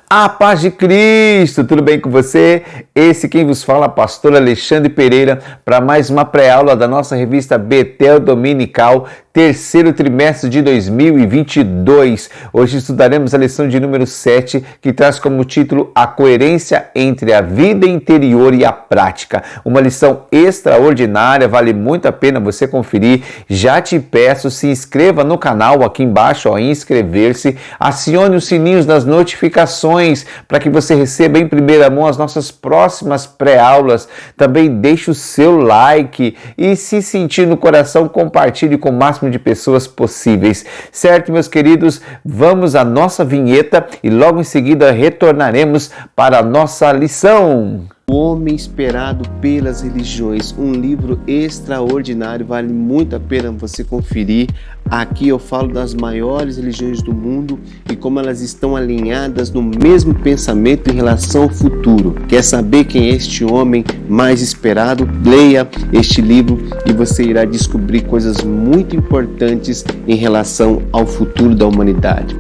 A paz de Cristo, tudo bem com você? Esse quem vos fala, pastor Alexandre Pereira, para mais uma pré-aula da nossa revista Betel Dominical, terceiro trimestre de 2022. Hoje estudaremos a lição de número 7, que traz como título A Coerência entre a Vida Interior e a Prática. Uma lição extraordinária, vale muito a pena você conferir. Já te peço, se inscreva no canal aqui embaixo, inscrever-se, acione os sininhos das notificações para que você receba em primeira mão as nossas próximas pré-aulas. Também deixe o seu like e, se sentir no coração, compartilhe com o máximo de pessoas possíveis. Certo, meus queridos? Vamos à nossa vinheta e logo em seguida retornaremos para a nossa lição. O Homem Esperado pelas Religiões, um livro extraordinário, vale muito a pena você conferir. Aqui eu falo das maiores religiões do mundo e como elas estão alinhadas no mesmo pensamento em relação ao futuro. Quer saber quem é este homem mais esperado? Leia este livro e você irá descobrir coisas muito importantes em relação ao futuro da humanidade.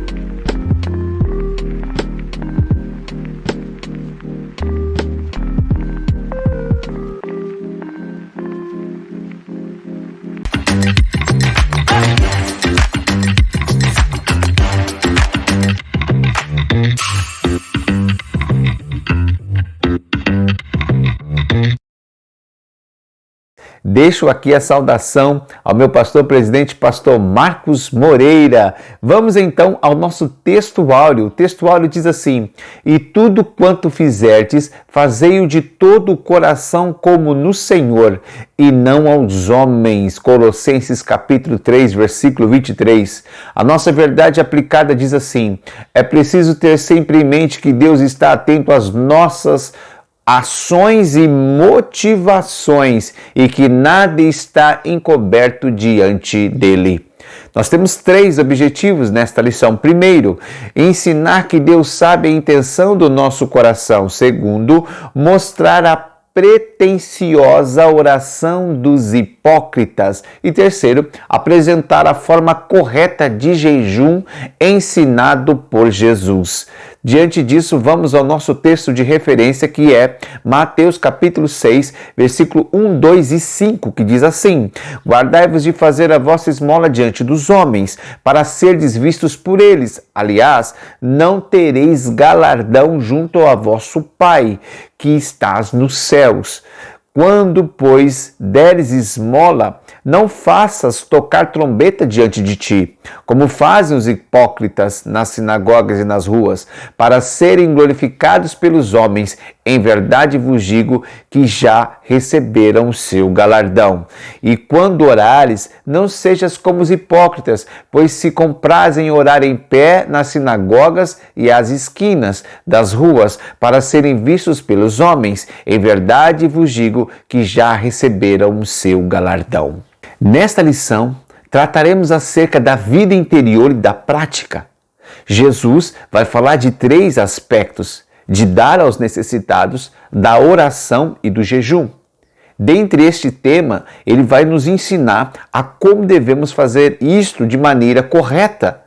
Deixo aqui a saudação ao meu pastor presidente, pastor Marcos Moreira. Vamos então ao nosso texto áureo. O texto áureo diz assim: E tudo quanto fizerdes, fazei-o de todo o coração como no Senhor, e não aos homens. Colossenses capítulo 3, versículo 23. A nossa verdade aplicada diz assim: é preciso ter sempre em mente que Deus está atento às nossas ações e motivações e que nada está encoberto diante dele. Nós temos 3 objetivos nesta lição. Primeiro, ensinar que Deus sabe a intenção do nosso coração. Segundo, mostrar a pretensiosa oração dos hipócritas. E terceiro, apresentar a forma correta de jejum ensinado por Jesus. Diante disso, vamos ao nosso texto de referência, que é Mateus capítulo 6, versículo 1, 2 e 5, que diz assim: Guardai-vos de fazer a vossa esmola diante dos homens, para serdes vistos por eles. Aliás, não tereis galardão junto a vosso Pai, que estás nos céus. Quando, pois, deres esmola, não faças tocar trombeta diante de ti, como fazem os hipócritas nas sinagogas e nas ruas, para serem glorificados pelos homens. Em verdade vos digo que já receberam o seu galardão. E quando orares, não sejas como os hipócritas, pois se comprazem orar em pé nas sinagogas e às esquinas das ruas, para serem vistos pelos homens. Em verdade vos digo que já receberam o seu galardão. Nesta lição, trataremos acerca da vida interior e da prática. Jesus vai falar de 3 aspectos: de dar aos necessitados, da oração e do jejum. Dentre este tema, ele vai nos ensinar a como devemos fazer isto de maneira correta.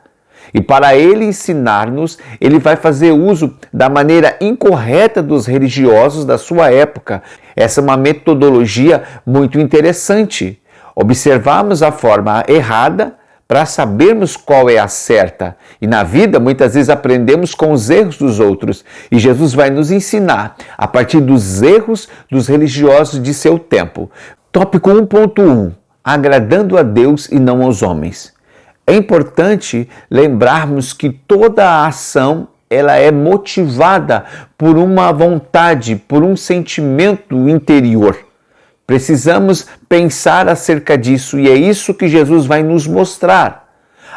E para ele ensinar-nos, ele vai fazer uso da maneira incorreta dos religiosos da sua época. Essa é uma metodologia muito interessante. Observarmos a forma errada para sabermos qual é a certa. E na vida, muitas vezes aprendemos com os erros dos outros. E Jesus vai nos ensinar a partir dos erros dos religiosos de seu tempo. Tópico 1.1: Agradando a Deus e não aos homens. É importante lembrarmos que toda a ação ela é motivada por uma vontade, por um sentimento interior. Precisamos pensar acerca disso e é isso que Jesus vai nos mostrar.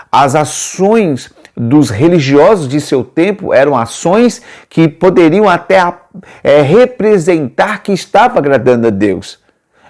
As ações dos religiosos de seu tempo eram ações que poderiam até representar que estava agradando a Deus.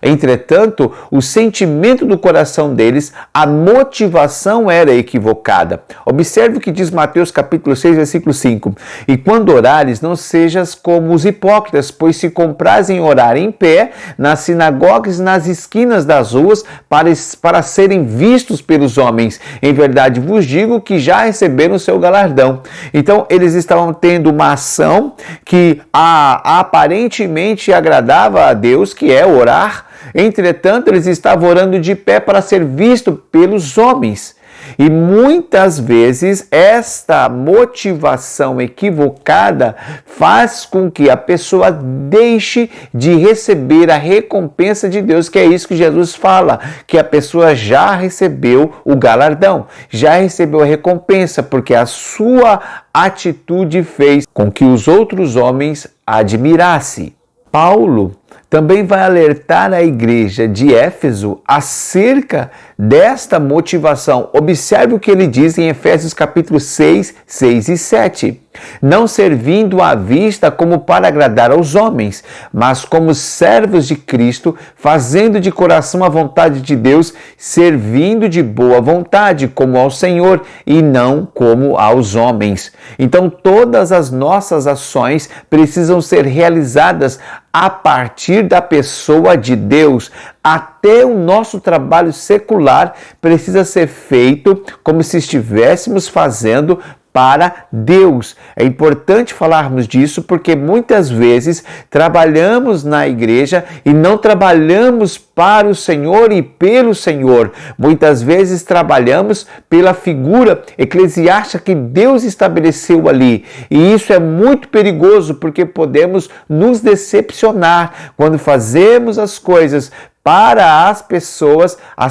Entretanto, o sentimento do coração deles, a motivação era equivocada. Observe o que diz Mateus capítulo 6, versículo 5. E quando orares, não sejas como os hipócritas, pois se comprazem orar em pé, nas sinagogas e nas esquinas das ruas, para serem vistos pelos homens. Em verdade vos digo que já receberam o seu galardão. Então, eles estavam tendo uma ação que aparentemente agradava a Deus, que é orar. Entretanto, eles estavam orando de pé para ser visto pelos homens. E muitas vezes esta motivação equivocada faz com que a pessoa deixe de receber a recompensa de Deus, que é isso que Jesus fala, que a pessoa já recebeu o galardão, já recebeu a recompensa, porque a sua atitude fez com que os outros homens a admirassem. Paulo também vai alertar a igreja de Éfeso acerca desta motivação. Observe o que ele diz em Efésios capítulo 6, 6 e 7. Não servindo à vista como para agradar aos homens, mas como servos de Cristo, fazendo de coração a vontade de Deus, servindo de boa vontade, como ao Senhor e não como aos homens. Então, todas as nossas ações precisam ser realizadas a partir da pessoa de Deus. Até o nosso trabalho secular precisa ser feito como se estivéssemos fazendo para Deus. É importante falarmos disso porque muitas vezes trabalhamos na igreja e não trabalhamos para o Senhor e pelo Senhor. Muitas vezes trabalhamos pela figura eclesiástica que Deus estabeleceu ali. E isso é muito perigoso porque podemos nos decepcionar quando fazemos as coisas para as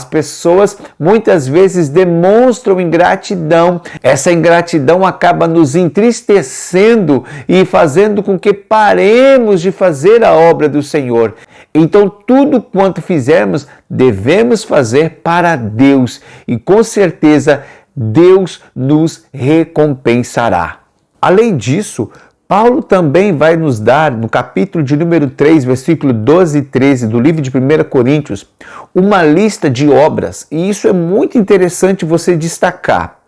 pessoas muitas vezes demonstram ingratidão. Essa ingratidão acaba nos entristecendo e fazendo com que paremos de fazer a obra do Senhor. Então, tudo quanto fizermos, devemos fazer para Deus e com certeza Deus nos recompensará. Além disso, Paulo também vai nos dar, no capítulo de número 3, versículo 12 e 13 do livro de 1 Coríntios, uma lista de obras, e isso é muito interessante você destacar.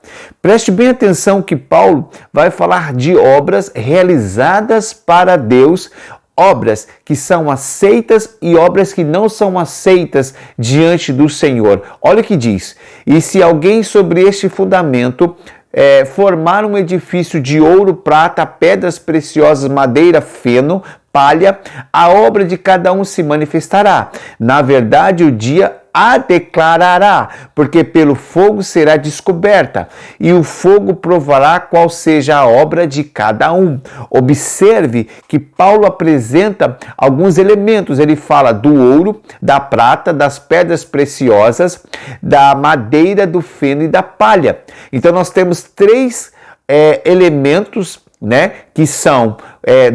Preste bem atenção que Paulo vai falar de obras realizadas para Deus, obras que são aceitas e obras que não são aceitas diante do Senhor. Olha o que diz: e se alguém sobre este fundamento formar um edifício de ouro, prata, pedras preciosas, madeira, feno, palha, a obra de cada um se manifestará. Na verdade, o dia a declarará, porque pelo fogo será descoberta, e o fogo provará qual seja a obra de cada um. Observe que Paulo apresenta alguns elementos. Ele fala do ouro, da prata, das pedras preciosas, da madeira, do feno e da palha. Então nós temos três elementos, que são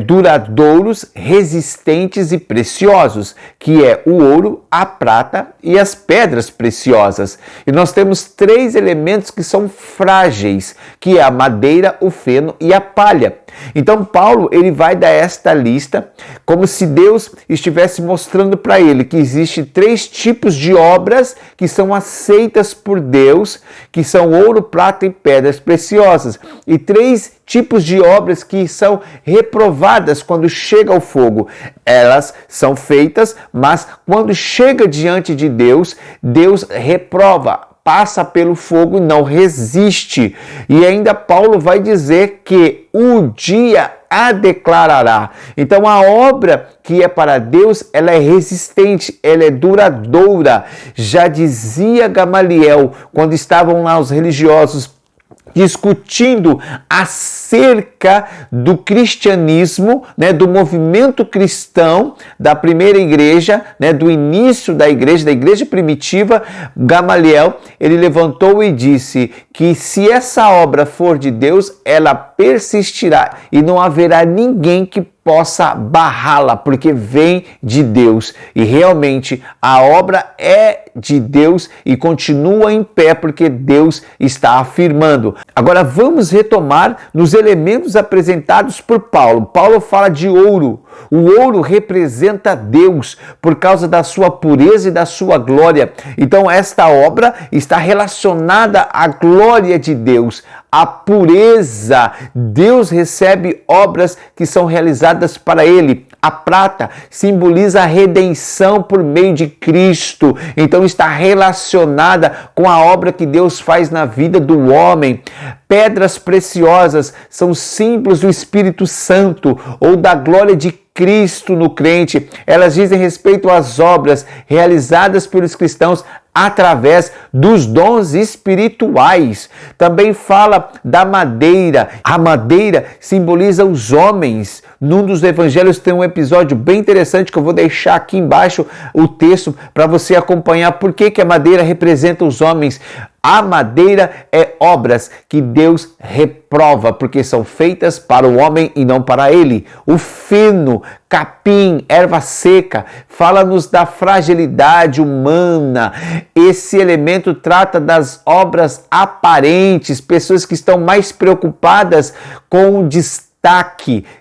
duradouros, resistentes e preciosos, que é o ouro, a prata e as pedras preciosas. E nós temos três elementos que são frágeis, que é a madeira, o feno e a palha. Então Paulo ele vai dar esta lista como se Deus estivesse mostrando para ele que existe três tipos de obras que são aceitas por Deus, que são ouro, prata e pedras preciosas, e três tipos de obras que são reprovadas quando chega ao fogo. Elas são feitas, mas quando chega diante de Deus, Deus reprova, passa pelo fogo e não resiste. E ainda Paulo vai dizer que o dia a declarará. Então a obra que é para Deus, ela é resistente, ela é duradoura. Já dizia Gamaliel, quando estavam lá os religiosos discutindo acerca do cristianismo, do movimento cristão, da primeira igreja, do início da igreja primitiva, Gamaliel, ele levantou e disse que se essa obra for de Deus, ela persistirá e não haverá ninguém que possa barrá-la, porque vem de Deus. E realmente a obra é de Deus e continua em pé, porque Deus está afirmando. Agora vamos retomar nos elementos apresentados por Paulo. Paulo fala de ouro. O ouro representa Deus por causa da sua pureza e da sua glória. Então, esta obra está relacionada à glória de Deus, à pureza. Deus recebe obras que são realizadas para Ele. A prata simboliza a redenção por meio de Cristo. Então está relacionada com a obra que Deus faz na vida do homem. Pedras preciosas são símbolos do Espírito Santo ou da glória de Cristo no crente. Elas dizem respeito às obras realizadas pelos cristãos através dos dons espirituais. Também fala da madeira. A madeira simboliza os homens. Num dos evangelhos tem um episódio bem interessante que eu vou deixar aqui embaixo o texto para você acompanhar por que a madeira representa os homens. A madeira é obras que Deus reprova, porque são feitas para o homem e não para ele. O feno, capim, erva seca, fala-nos da fragilidade humana. Esse elemento trata das obras aparentes, pessoas que estão mais preocupadas com o destaque.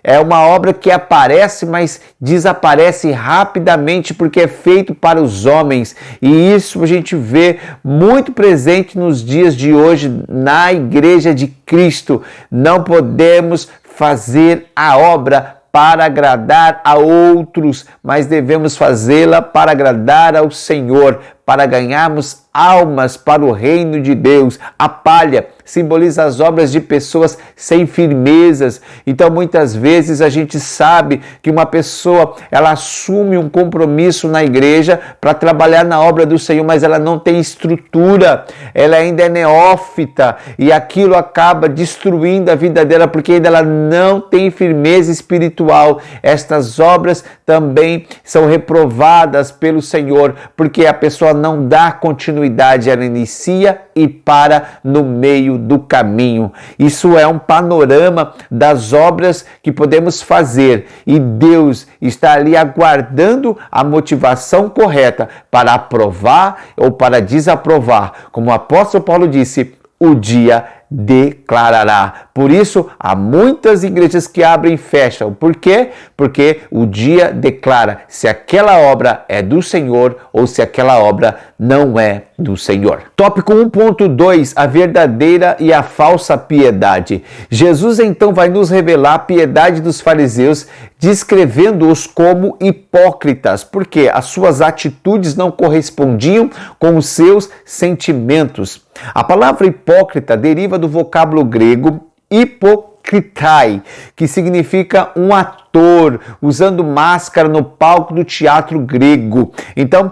É uma obra que aparece, mas desaparece rapidamente porque é feito para os homens. E isso a gente vê muito presente nos dias de hoje na Igreja de Cristo. Não podemos fazer a obra para agradar a outros, mas devemos fazê-la para agradar ao Senhor, para ganharmos almas para o reino de Deus. A palha simboliza as obras de pessoas sem firmezas. Então, muitas vezes a gente sabe que uma pessoa, ela assume um compromisso na igreja para trabalhar na obra do Senhor, mas ela não tem estrutura, ela ainda é neófita e aquilo acaba destruindo a vida dela porque ainda ela não tem firmeza espiritual. Estas obras também são reprovadas pelo Senhor porque a pessoa não dá continuidade, ela inicia e para no meio do caminho. Isso é um panorama das obras que podemos fazer e Deus está ali aguardando a motivação correta para aprovar ou para desaprovar. Como o apóstolo Paulo disse, o dia declarará. Por isso, há muitas igrejas que abrem e fecham. Por quê? Porque o dia declara se aquela obra é do Senhor ou se aquela obra não é do Senhor. Tópico 1.2, a verdadeira e a falsa piedade. Jesus então vai nos revelar a piedade dos fariseus, descrevendo-os como hipócritas, porque as suas atitudes não correspondiam com os seus sentimentos. A palavra hipócrita deriva do vocábulo grego hipocritai, que significa um ator usando máscara no palco do teatro grego. Então,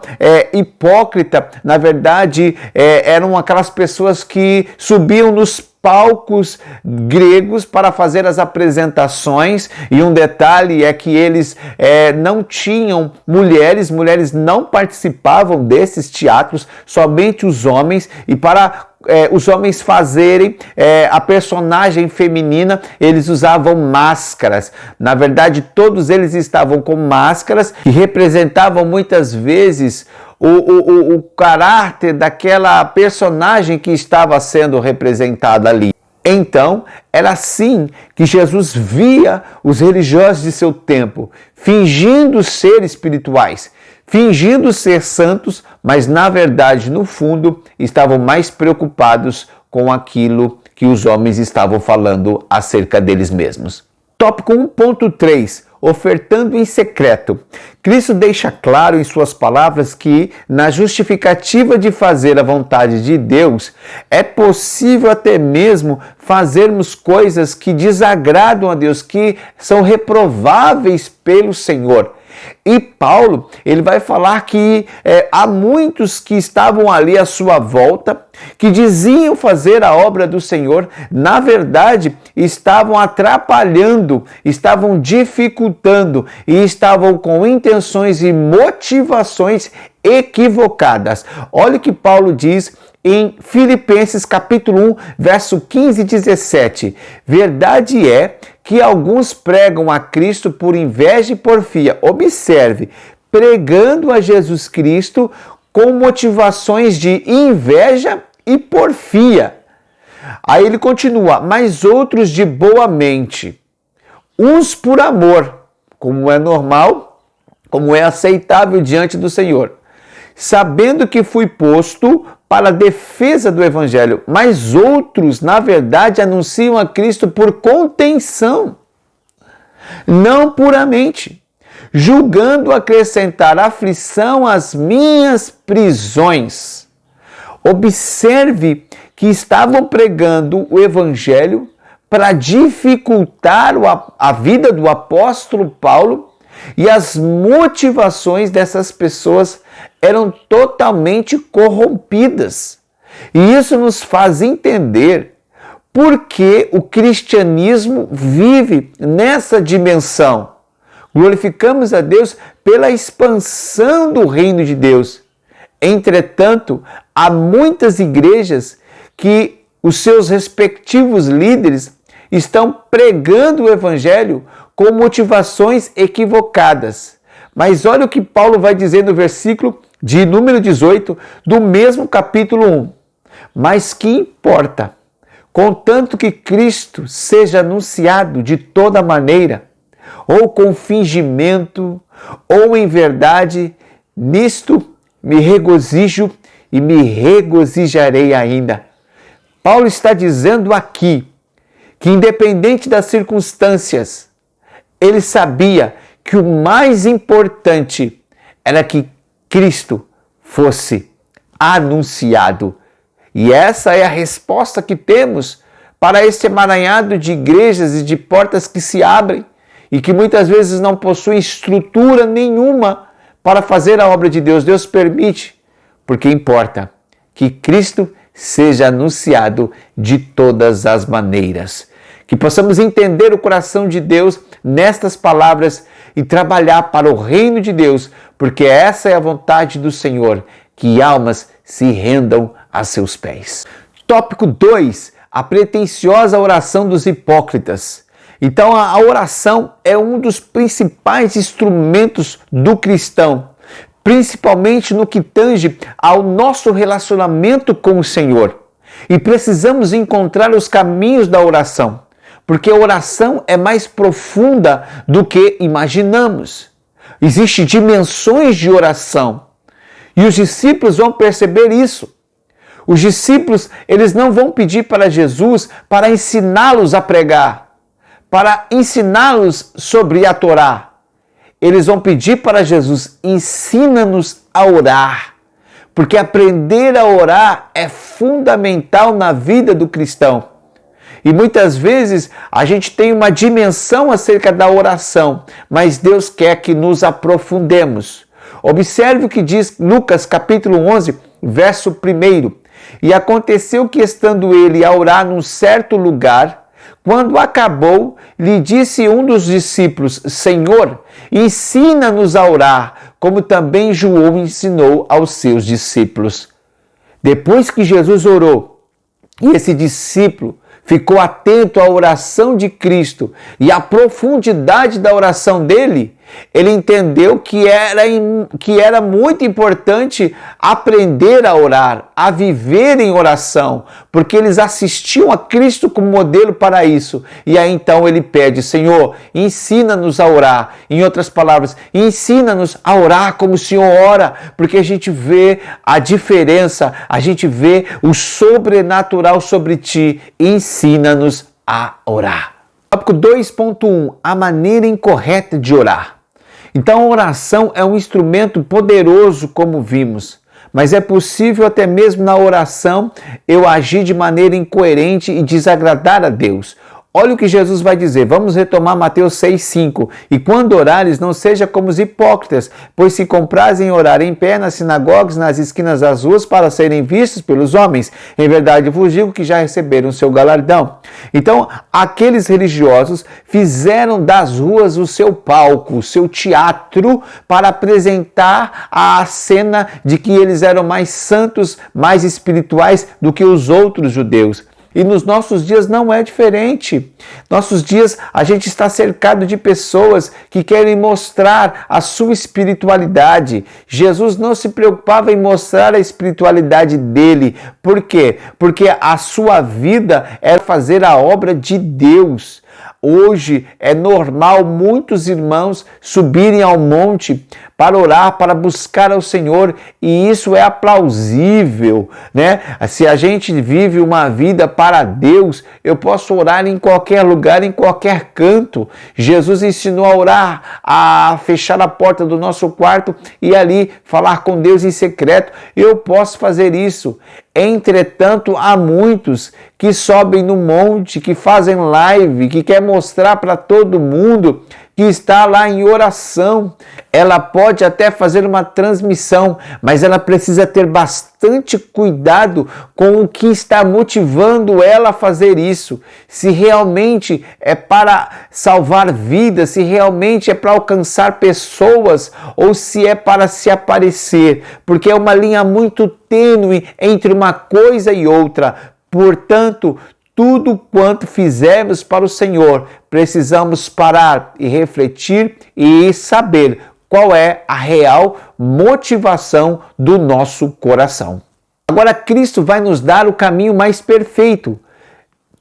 hipócrita, na verdade, eram aquelas pessoas que subiam nos palcos gregos para fazer as apresentações, e um detalhe é que eles não tinham mulheres não participavam desses teatros, somente os homens, e para os homens fazerem a personagem feminina, eles usavam máscaras. Na verdade, todos eles estavam com máscaras que representavam muitas vezes o caráter daquela personagem que estava sendo representada ali. Então, era assim que Jesus via os religiosos de seu tempo, fingindo ser espirituais, fingindo ser santos, mas na verdade, no fundo, estavam mais preocupados com aquilo que os homens estavam falando acerca deles mesmos. Tópico 1.3, ofertando em secreto. Cristo deixa claro em suas palavras que, na justificativa de fazer a vontade de Deus, é possível até mesmo fazermos coisas que desagradam a Deus, que são reprováveis pelo Senhor. E Paulo, ele vai falar que há muitos que estavam ali à sua volta, que diziam fazer a obra do Senhor, na verdade estavam atrapalhando, estavam dificultando e estavam com intenções e motivações equivocadas. Olha o que Paulo diz em Filipenses capítulo 1, verso 15 e 17. Verdade é que alguns pregam a Cristo por inveja e porfia. Observe, pregando a Jesus Cristo com motivações de inveja e porfia. Aí ele continua, mas outros de boa mente, uns por amor, como é normal, como é aceitável diante do Senhor, sabendo que fui posto para a defesa do Evangelho, mas outros, na verdade, anunciam a Cristo por contenção, não puramente, julgando acrescentar aflição às minhas prisões. Observe que estavam pregando o Evangelho para dificultar a vida do apóstolo Paulo, e as motivações dessas pessoas eram totalmente corrompidas. E isso nos faz entender por que o cristianismo vive nessa dimensão. Glorificamos a Deus pela expansão do reino de Deus. Entretanto, há muitas igrejas que os seus respectivos líderes estão pregando o Evangelho com motivações equivocadas. Mas olha o que Paulo vai dizer no versículo de número 18 do mesmo capítulo 1. Mas que importa, contanto que Cristo seja anunciado de toda maneira, ou com fingimento, ou em verdade, nisto me regozijo e me regozijarei ainda. Paulo está dizendo aqui que, independente das circunstâncias, ele sabia que o mais importante era que Cristo fosse anunciado. E essa é a resposta que temos para este emaranhado de igrejas e de portas que se abrem e que muitas vezes não possuem estrutura nenhuma para fazer a obra de Deus. Deus permite, porque importa que Cristo seja anunciado de todas as maneiras. Que possamos entender o coração de Deus nestas palavras e trabalhar para o reino de Deus, porque essa é a vontade do Senhor, que almas se rendam a seus pés. Tópico 2, a pretensiosa oração dos hipócritas. Então, a oração é um dos principais instrumentos do cristão, principalmente no que tange ao nosso relacionamento com o Senhor. E precisamos encontrar os caminhos da oração, porque a oração é mais profunda do que imaginamos. Existem dimensões de oração e os discípulos vão perceber isso. Os discípulos, eles não vão pedir para Jesus para ensiná-los a pregar, para ensiná-los sobre a Torá. Eles vão pedir para Jesus, ensina-nos a orar, porque aprender a orar é fundamental na vida do cristão. E muitas vezes a gente tem uma dimensão acerca da oração, mas Deus quer que nos aprofundemos. Observe o que diz Lucas capítulo 11, verso 1. E aconteceu que, estando ele a orar num certo lugar, quando acabou, lhe disse um dos discípulos, Senhor, ensina-nos a orar, como também João ensinou aos seus discípulos. Depois que Jesus orou, e esse discípulo ficou atento à oração de Cristo e à profundidade da oração dele, ele entendeu que era muito importante aprender a orar, a viver em oração, porque eles assistiam a Cristo como modelo para isso. E aí então ele pede, Senhor, ensina-nos a orar. Em outras palavras, ensina-nos a orar como o Senhor ora, porque a gente vê a diferença, a gente vê o sobrenatural sobre ti. Ensina-nos a orar. Tópico 2.1, a maneira incorreta de orar. Então a oração é um instrumento poderoso, como vimos, mas é possível até mesmo na oração eu agir de maneira incoerente e desagradar a Deus. Olha o que Jesus vai dizer, vamos retomar Mateus 6,5. E quando orares, não seja como os hipócritas, pois se comprazem em orar em pé nas sinagogas, nas esquinas das ruas, para serem vistos pelos homens. Em verdade vos digo que já receberam o seu galardão. Então, aqueles religiosos fizeram das ruas o seu palco, o seu teatro, para apresentar a cena de que eles eram mais santos, mais espirituais do que os outros judeus. E nos nossos dias não é diferente. Nossos dias a gente está cercado de pessoas que querem mostrar a sua espiritualidade. Jesus não se preocupava em mostrar a espiritualidade dele. Por quê? Porque a sua vida era fazer a obra de Deus. Hoje é normal muitos irmãos subirem ao monte para orar, para buscar ao Senhor, e isso é aplausível, né? Se a gente vive uma vida para Deus, eu posso orar em qualquer lugar, em qualquer canto. Jesus ensinou a orar, a fechar a porta do nosso quarto e ali falar com Deus em secreto. Eu posso fazer isso. Entretanto, há muitos que sobem no monte, que fazem live, que quer mostrar para todo mundo que está lá em oração. Ela pode até fazer uma transmissão, mas ela precisa ter bastante cuidado com o que está motivando ela a fazer isso. Se realmente é para salvar vidas, se realmente é para alcançar pessoas ou se é para se aparecer, porque é uma linha muito tênue entre uma coisa e outra. Portanto, tudo quanto fizermos para o Senhor, precisamos parar e refletir e saber qual é a real motivação do nosso coração. Agora, Cristo vai nos dar o caminho mais perfeito.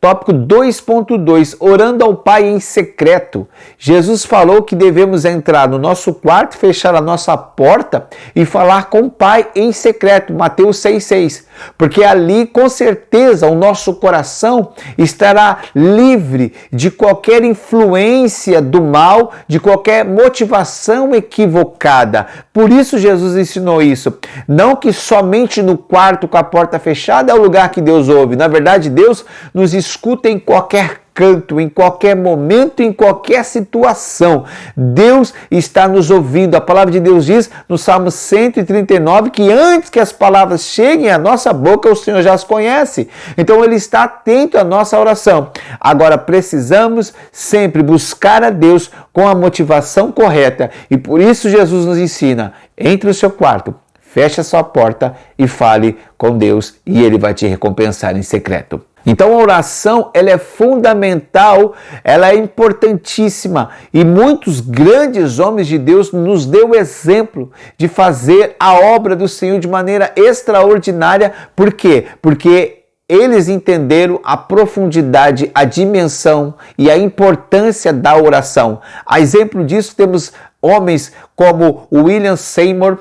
Tópico 2.2, orando ao Pai em secreto. Jesus falou que devemos entrar no nosso quarto, fechar a nossa porta e falar com o Pai em secreto, Mateus 6,6. Porque ali, com certeza, o nosso coração estará livre de qualquer influência do mal, de qualquer motivação equivocada. Por isso Jesus ensinou isso. Não que somente no quarto com a porta fechada é o lugar que Deus ouve. Na verdade, Deus nos escuta em qualquer canto, em qualquer momento, em qualquer situação. Deus está nos ouvindo. A palavra de Deus diz no Salmo 139 que antes que as palavras cheguem à nossa boca, o Senhor já as conhece. Então Ele está atento à nossa oração. Agora precisamos sempre buscar a Deus com a motivação correta. E por isso Jesus nos ensina: entre no seu quarto, feche a sua porta e fale com Deus e Ele vai te recompensar em secreto. Então a oração, ela é fundamental, ela é importantíssima e muitos grandes homens de Deus nos deu exemplo de fazer a obra do Senhor de maneira extraordinária. Por quê? Porque eles entenderam a profundidade, a dimensão e a importância da oração. A exemplo disso temos homens como William Seymour,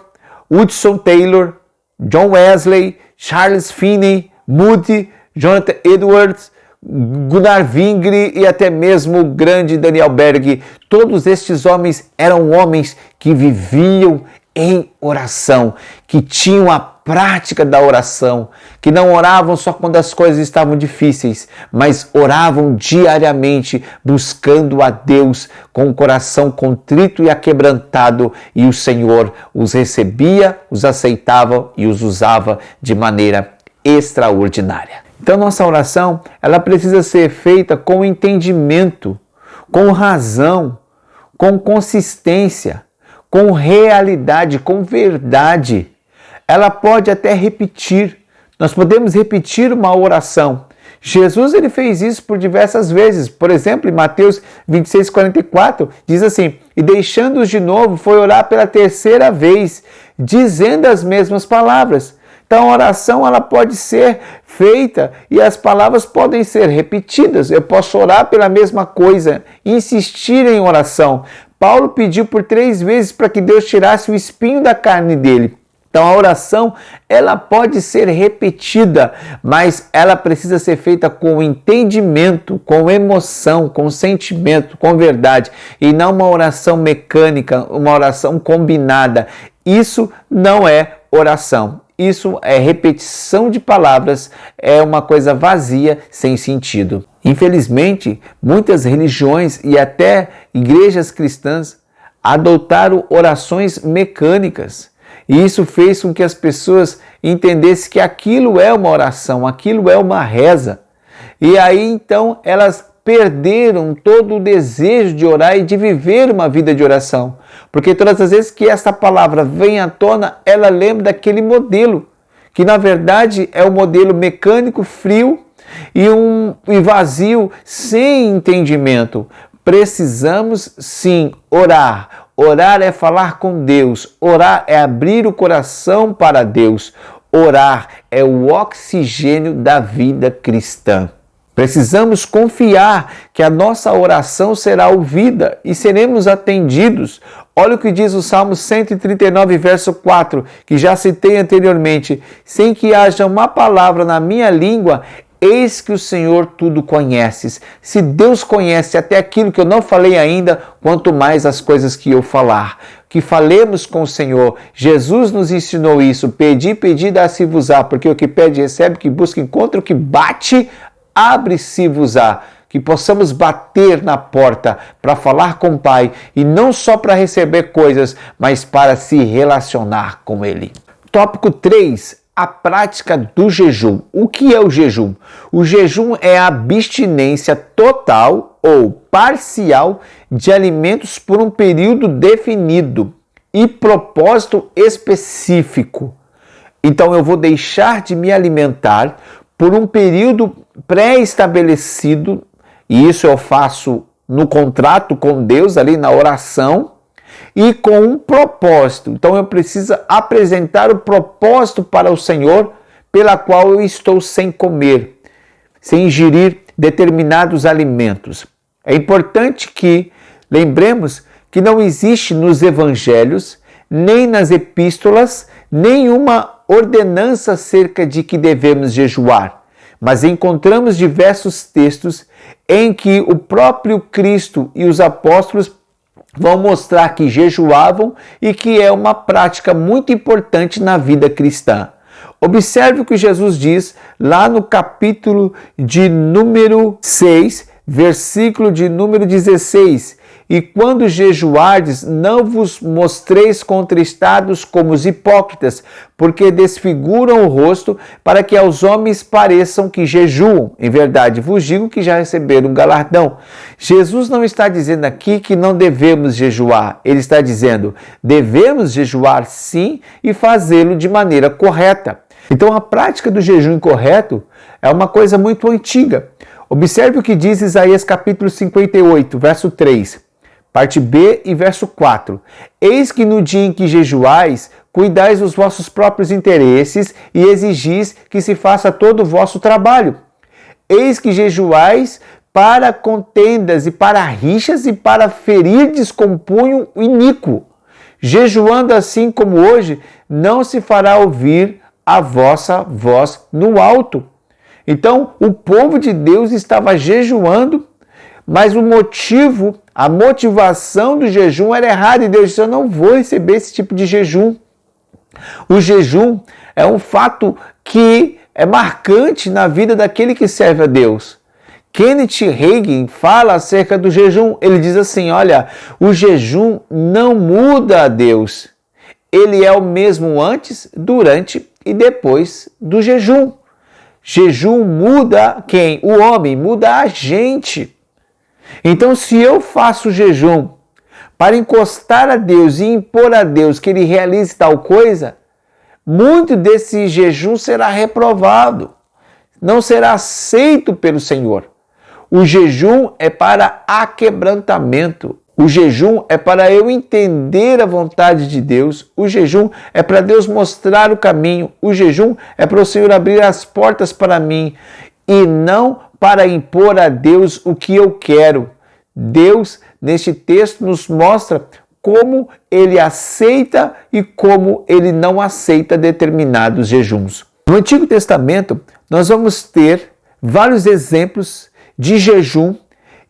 Hudson Taylor, John Wesley, Charles Finney, Moody, Jonathan Edwards, Gunnar Wingre e até mesmo o grande Daniel Berg. Todos estes homens eram homens que viviam em oração, que tinham a prática da oração, que não oravam só quando as coisas estavam difíceis, mas oravam diariamente, buscando a Deus com o coração contrito e aquebrantado, e o Senhor os recebia, os aceitava e os usava de maneira extraordinária. Então nossa oração, ela precisa ser feita com entendimento, com razão, com consistência, com realidade, com verdade. Ela pode até repetir. Nós podemos repetir uma oração. Jesus ele fez isso por diversas vezes. Por exemplo, em Mateus 26:44, diz assim: e deixando-os de novo, foi orar pela terceira vez, dizendo as mesmas palavras. Então a oração ela pode ser feita e as palavras podem ser repetidas. Eu posso orar pela mesma coisa, insistir em oração. Paulo pediu por 3 vezes para que Deus tirasse o espinho da carne dele. Então a oração ela pode ser repetida, mas ela precisa ser feita com entendimento, com emoção, com sentimento, com verdade, e não uma oração mecânica, uma oração combinada. Isso não é oração. Isso é repetição de palavras, é uma coisa vazia, sem sentido. Infelizmente, muitas religiões e até igrejas cristãs adotaram orações mecânicas. E isso fez com que as pessoas entendessem que aquilo é uma oração, aquilo é uma reza. E aí então elas perderam todo o desejo de orar e de viver uma vida de oração. Porque todas as vezes que essa palavra vem à tona, ela lembra daquele modelo, que na verdade é um modelo mecânico, frio, e vazio sem entendimento. Precisamos sim orar. Orar é falar com Deus. Orar é abrir o coração para Deus. Orar é o oxigênio da vida cristã. Precisamos confiar que a nossa oração será ouvida e seremos atendidos. Olha o que diz o Salmo 139, verso 4, que já citei anteriormente. Sem que haja uma palavra na minha língua, eis que o Senhor tudo conheces. Se Deus conhece até aquilo que eu não falei ainda, quanto mais as coisas que eu falar. Que falemos com o Senhor. Jesus nos ensinou isso. Pedi, pedi, dá-se-vos-á. Porque o que pede, recebe, o que busca, encontra, o que bate, abre-se-vos-á. Que possamos bater na porta para falar com o Pai e não só para receber coisas, mas para se relacionar com Ele. Tópico 3. A prática do jejum. O que é o jejum? O jejum é a abstinência total ou parcial de alimentos por um período definido e propósito específico. Então eu vou deixar de me alimentar por um período pré-estabelecido, e isso eu faço no contrato com Deus, ali na oração, e com um propósito. Então eu preciso apresentar o propósito para o Senhor, pela qual eu estou sem comer, sem ingerir determinados alimentos. É importante que lembremos que não existe nos evangelhos, nem nas epístolas, nenhuma ordenança acerca de que devemos jejuar. Mas encontramos diversos textos em que o próprio Cristo e os apóstolos vão mostrar que jejuavam e que é uma prática muito importante na vida cristã. Observe o que Jesus diz lá no capítulo de número 6, versículo de número 16. E quando jejuardes, não vos mostreis contristados como os hipócritas, porque desfiguram o rosto, para que aos homens pareçam que jejuam. Em verdade, vos digo que já receberam um galardão. Jesus não está dizendo aqui que não devemos jejuar. Ele está dizendo, devemos jejuar sim e fazê-lo de maneira correta. Então a prática do jejum incorreto é uma coisa muito antiga. Observe o que diz Isaías capítulo 58, verso 3. Parte B e verso 4. Eis que no dia em que jejuais, cuidais dos vossos próprios interesses e exigis que se faça todo o vosso trabalho. Eis que jejuais para contendas e para rixas e para ferirdes com punho iníquo. Jejuando assim como hoje, não se fará ouvir a vossa voz no alto. Então, o povo de Deus estava jejuando, mas a motivação do jejum era errada e Deus disse, eu não vou receber esse tipo de jejum. O jejum é um fato que é marcante na vida daquele que serve a Deus. Kenneth Hagin fala acerca do jejum. Ele diz assim, olha, o jejum não muda a Deus. Ele é o mesmo antes, durante e depois do jejum. Jejum muda quem? O homem, muda a gente. Então, se eu faço jejum para encostar a Deus e impor a Deus que Ele realize tal coisa, muito desse jejum será reprovado, não será aceito pelo Senhor. O jejum é para aquebrantamento. O jejum é para eu entender a vontade de Deus. O jejum é para Deus mostrar o caminho. O jejum é para o Senhor abrir as portas para mim e não para impor a Deus o que eu quero. Deus, neste texto, nos mostra como Ele aceita e como Ele não aceita determinados jejuns. No Antigo Testamento, nós vamos ter vários exemplos de jejum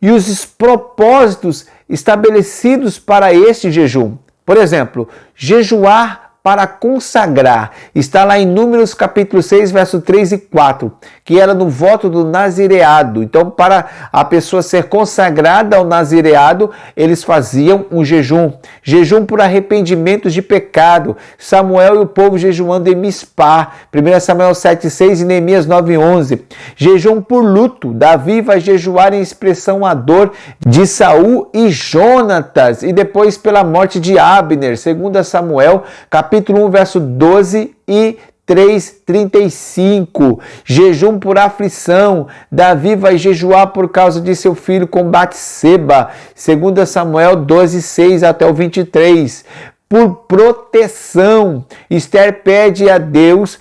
e os propósitos estabelecidos para este jejum. Por exemplo, jejuar para consagrar. Está lá em Números capítulo 6, verso 3 e 4, que era no voto do nazireado. Então, para a pessoa ser consagrada ao nazireado, eles faziam um jejum. Jejum por arrependimento de pecado. Samuel e o povo jejuando em Mispá. 1 Samuel 7, 6 e Neemias 9, 11. Jejum por luto. Davi vai jejuar em expressão à dor de Saul e Jonatas. E depois pela morte de Abner. 2 Samuel capítulo 1, verso 12 e 3:35, jejum por aflição. Davi vai jejuar por causa de seu filho com Batseba. 2 Samuel 12:6 até o 23. Por proteção, Esther pede a Deus,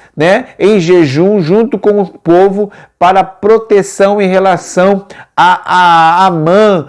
em jejum junto com o povo para proteção em relação a Amã.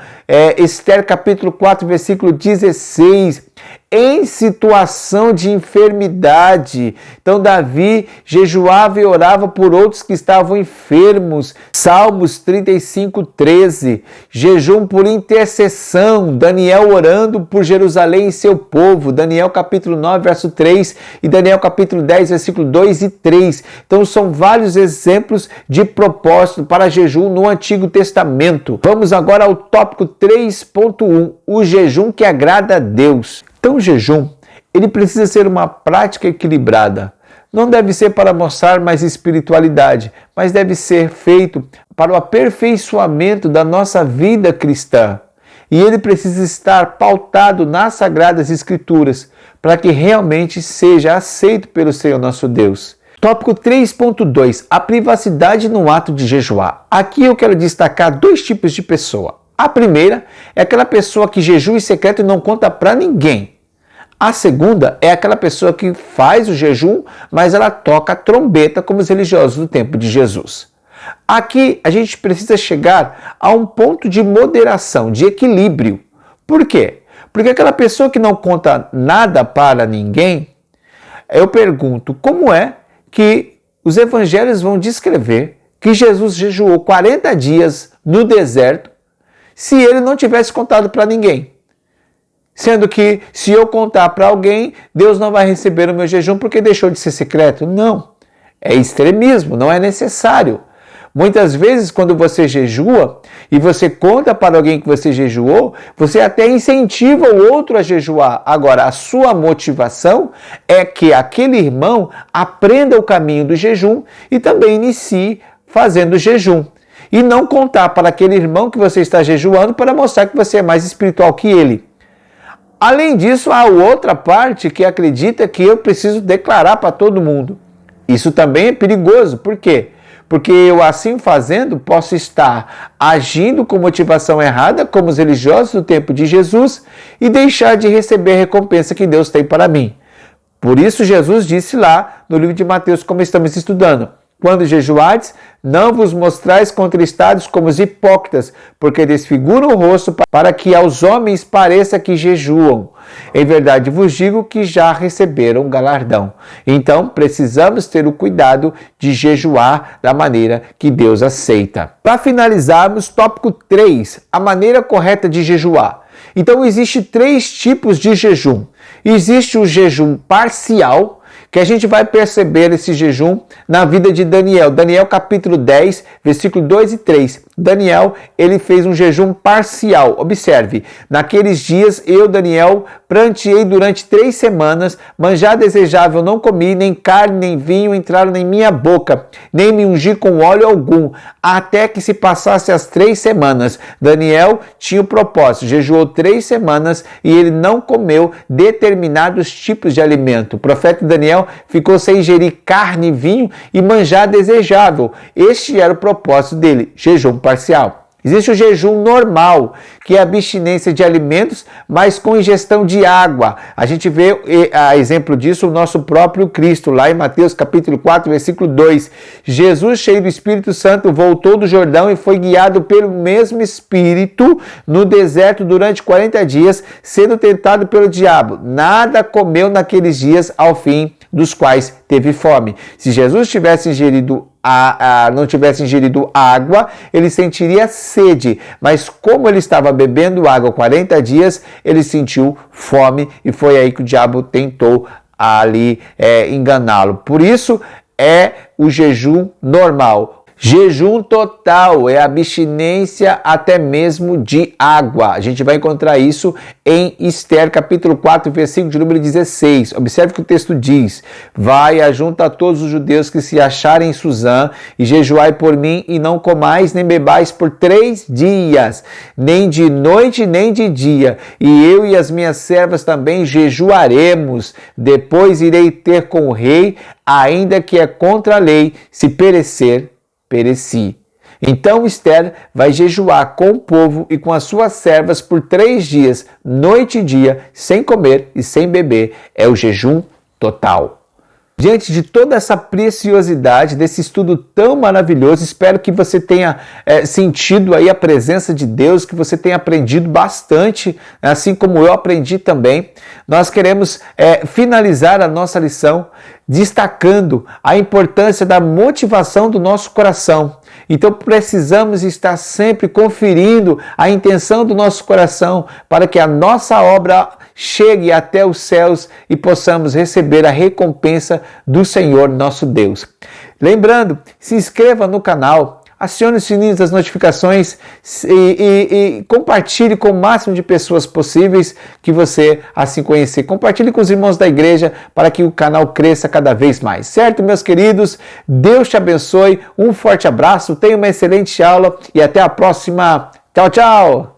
Esther capítulo 4, versículo 16. Em situação de enfermidade. Então Davi jejuava e orava por outros que estavam enfermos. Salmos 35:13. Jejum por intercessão. Daniel orando por Jerusalém e seu povo. Daniel capítulo 9, verso 3 e Daniel capítulo 10, versículo 2 e 3. Então são vários exemplos de propósito para jejum no Antigo Testamento. Vamos agora ao tópico 3.1, o jejum que agrada a Deus. Então o jejum, ele precisa ser uma prática equilibrada. Não deve ser para mostrar mais espiritualidade, mas deve ser feito para o aperfeiçoamento da nossa vida cristã. E ele precisa estar pautado nas Sagradas Escrituras, para que realmente seja aceito pelo Senhor nosso Deus. Tópico 3.2, a privacidade no ato de jejuar. Aqui eu quero destacar dois tipos de pessoa. A primeira é aquela pessoa que jejua em secreto e não conta para ninguém. A segunda é aquela pessoa que faz o jejum, mas ela toca a trombeta como os religiosos do tempo de Jesus. Aqui a gente precisa chegar a um ponto de moderação, de equilíbrio. Por quê? Porque aquela pessoa que não conta nada para ninguém, eu pergunto, como é que os evangelhos vão descrever que Jesus jejuou 40 dias no deserto se ele não tivesse contado para ninguém? Sendo que se eu contar para alguém, Deus não vai receber o meu jejum porque deixou de ser secreto? Não. É extremismo, não é necessário. Muitas vezes, quando você jejua e você conta para alguém que você jejuou, você até incentiva o outro a jejuar. Agora, a sua motivação é que aquele irmão aprenda o caminho do jejum e também inicie fazendo jejum. E não contar para aquele irmão que você está jejuando para mostrar que você é mais espiritual que ele. Além disso, há outra parte que acredita que eu preciso declarar para todo mundo. Isso também é perigoso. Por quê? Porque eu, assim fazendo, posso estar agindo com motivação errada, como os religiosos do tempo de Jesus, e deixar de receber a recompensa que Deus tem para mim. Por isso, Jesus disse lá no livro de Mateus, como estamos estudando: quando jejuardes, não vos mostrais contristados como os hipócritas, porque desfiguram o rosto para que aos homens pareça que jejuam. Em verdade vos digo que já receberam galardão. Então, precisamos ter o cuidado de jejuar da maneira que Deus aceita. Para finalizarmos, tópico 3, a maneira correta de jejuar. Então, existe 3 tipos de jejum. Existe o jejum parcial, que a gente vai perceber esse jejum na vida de Daniel. Daniel capítulo 10, versículo 2 e 3. Daniel, ele fez um jejum parcial. Observe, naqueles dias eu, Daniel, pranteei durante 3 semanas, manjar desejável não comi, nem carne, nem vinho entraram em minha boca, nem me ungi com óleo algum, até que se passasse as 3 semanas. Daniel tinha o propósito, jejuou 3 semanas e ele não comeu determinados tipos de alimento. O profeta Daniel ficou sem ingerir carne, vinho e manjar desejável. Este era o propósito dele, jejum parcial. Existe o jejum normal, que é a abstinência de alimentos, mas com ingestão de água. A gente vê a exemplo disso o nosso próprio Cristo, lá em Mateus capítulo 4, versículo 2. Jesus, cheio do Espírito Santo, voltou do Jordão e foi guiado pelo mesmo Espírito no deserto durante 40 dias, sendo tentado pelo diabo. Nada comeu naqueles dias, ao fim dos quais teve fome. Se Jesus tivesse não tivesse ingerido água, ele sentiria sede, mas como ele estava bebendo água 40 dias, ele sentiu fome e foi aí que o diabo tentou ali enganá-lo. Por isso é o jejum normal. Jejum total é abstinência até mesmo de água. A gente vai encontrar isso em Esther, capítulo 4, versículo de número 16. Observe que o texto diz: vai, ajunta a todos os judeus que se acharem em Suzã, e jejuai por mim, e não comais nem bebais por 3 dias, nem de noite nem de dia. E eu e as minhas servas também jejuaremos. Depois irei ter com o rei, ainda que é contra a lei, se perecer, pereci. Então Esther vai jejuar com o povo e com as suas servas por 3 dias, noite e dia, sem comer e sem beber. É o jejum total. Diante de toda essa preciosidade, desse estudo tão maravilhoso, espero que você tenha sentido aí a presença de Deus, que você tenha aprendido bastante, assim como eu aprendi também. Nós queremos finalizar a nossa lição destacando a importância da motivação do nosso coração. Então precisamos estar sempre conferindo a intenção do nosso coração para que a nossa obra chegue até os céus e possamos receber a recompensa do Senhor nosso Deus. Lembrando, se inscreva no canal, acione o sininho das notificações e compartilhe com o máximo de pessoas possíveis que você assim conhecer. Compartilhe com os irmãos da igreja para que o canal cresça cada vez mais. Certo, meus queridos? Deus te abençoe. Um forte abraço, tenha uma excelente aula e até a próxima. Tchau, tchau!